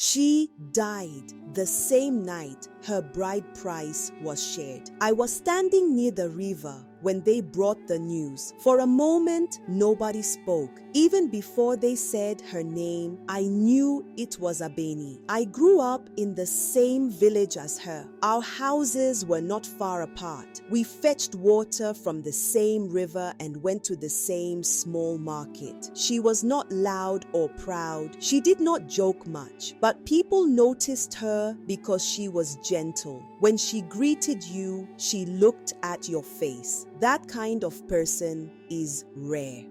She died the same night her bride price was shared. I was standing near the river when they brought the news. For a moment, nobody spoke. Even before they said her name, I knew it was Abeni. I grew up in the same village as her. Our houses were not far apart. We fetched water from the same river and went to the same small market. She was not loud or proud. She did not joke much, but people noticed her because she was gentle. When she greeted you, she looked at your face. That kind of person is rare.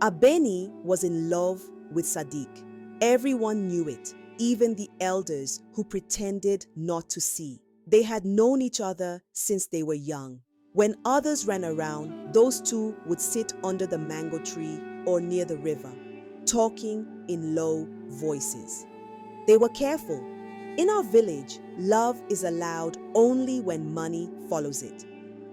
Abeni was in love with Sadiq. Everyone knew it, even the elders who pretended not to see. They had known each other since they were young. When others ran around, those two would sit under the mango tree or near the river, talking in low voices. They were careful. In our village, love is allowed only when money follows it.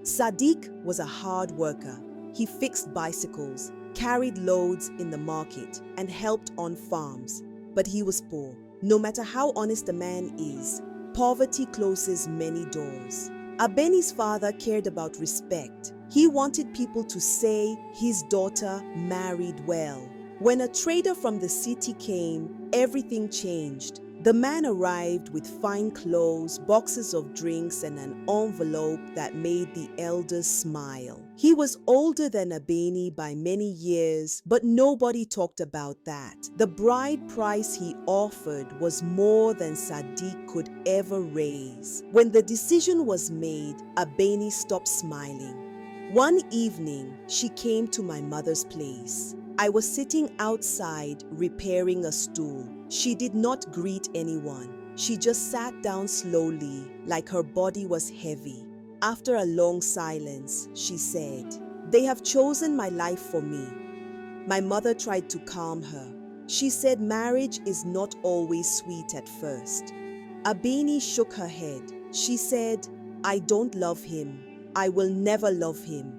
Sadiq was a hard worker. He fixed bicycles, carried loads in the market, and helped on farms. But he was poor. No matter how honest a man is, poverty closes many doors. Abeni's father cared about respect. He wanted people to say his daughter married well. When a trader from the city came, everything changed. The man arrived with fine clothes, boxes of drinks, and an envelope that made the elders smile. He was older than Abeni by many years, but nobody talked about that. The bride price he offered was more than Sadiq could ever raise. When the decision was made, Abeni stopped smiling. One evening, she came to my mother's place. I was sitting outside repairing a stool. She did not greet anyone. She just sat down slowly, like her body was heavy. After a long silence, she said, "They have chosen my life for me." My mother tried to calm her. She said marriage is not always sweet at first. Abeni shook her head. She said, "I don't love him. I will never love him."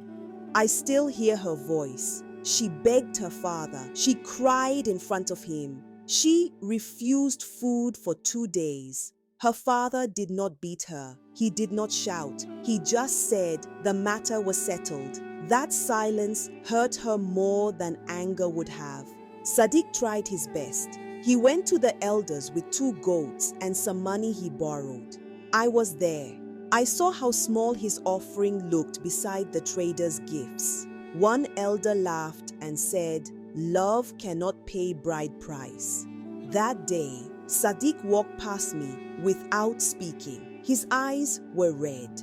I still hear her voice. She begged her father. She cried in front of him. She refused food for 2 days. Her father did not beat her. He did not shout. He just said the matter was settled. That silence hurt her more than anger would have. Sadiq tried his best. He went to the elders with 2 goats and some money he borrowed. I was there. I saw how small his offering looked beside the trader's gifts. One elder laughed and said, "Love cannot pay bride price." That day, Sadiq walked past me without speaking. His eyes were red.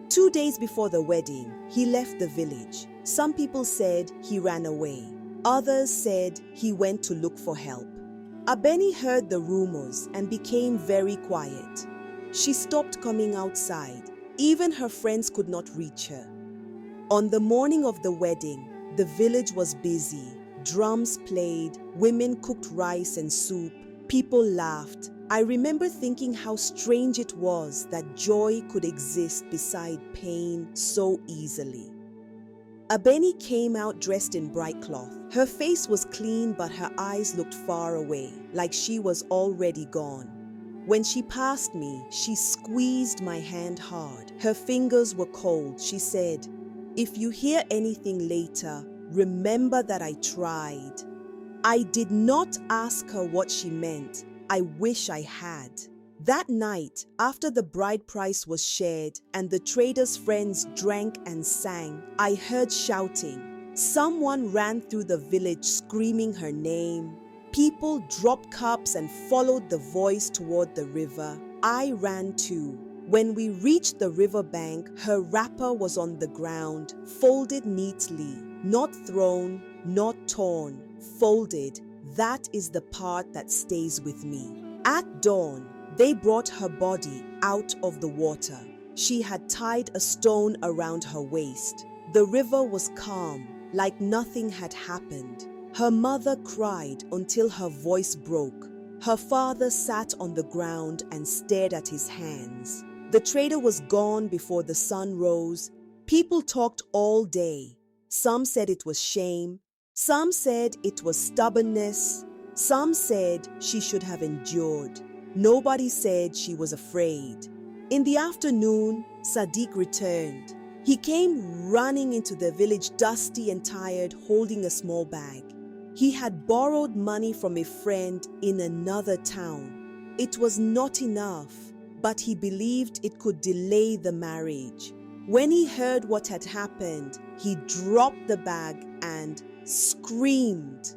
2 days before the wedding, he left the village. Some people said he ran away. Others said he went to look for help. Abeni heard the rumors and became very quiet. She stopped coming outside. Even her friends could not reach her. On the morning of the wedding, the village was busy. Drums played, women cooked rice and soup, people laughed. I remember thinking how strange it was that joy could exist beside pain so easily. Abeni came out dressed in bright cloth. Her face was clean, but her eyes looked far away, like she was already gone. When she passed me, she squeezed my hand hard. Her fingers were cold. She said, "If you hear anything later, remember that I tried." I did not ask her what she meant. I wish I had. That night, after the bride price was shared and the trader's friends drank and sang, I heard shouting. Someone ran through the village screaming her name. People dropped cups and followed the voice toward the river. I ran too. When we reached the riverbank, her wrapper was on the ground, folded neatly, not thrown, not torn, folded. That is the part that stays with me. At dawn, they brought her body out of the water. She had tied a stone around her waist. The river was calm, like nothing had happened. Her mother cried until her voice broke. Her father sat on the ground and stared at his hands. The trader was gone before the sun rose. People talked all day. Some said it was shame. Some said it was stubbornness. Some said she should have endured. Nobody said she was afraid. In the afternoon, Sadiq returned. He came running into the village dusty and tired, holding a small bag. He had borrowed money from a friend in another town. It was not enough, but he believed it could delay the marriage. When he heard what had happened, he dropped the bag and screamed.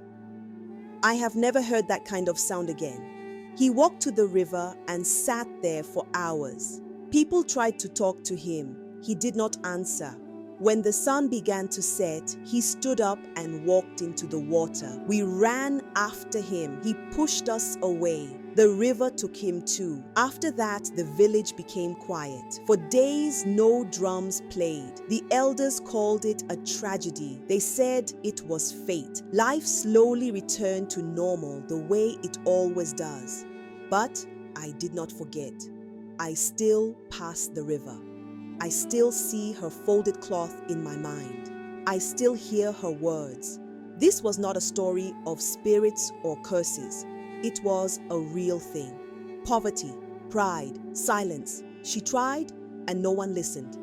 I have never heard that kind of sound again. He walked to the river and sat there for hours. People tried to talk to him. He did not answer. When the sun began to set, he stood up and walked into the water. We ran after him. He pushed us away. The river took him too. After that, the village became quiet. For days, no drums played. The elders called it a tragedy. They said it was fate. Life slowly returned to normal the way it always does. But I did not forget. I still pass the river. I still see her folded cloth in my mind. I still hear her words. This was not a story of spirits or curses. It was a real thing. Poverty, pride, silence. She tried and no one listened.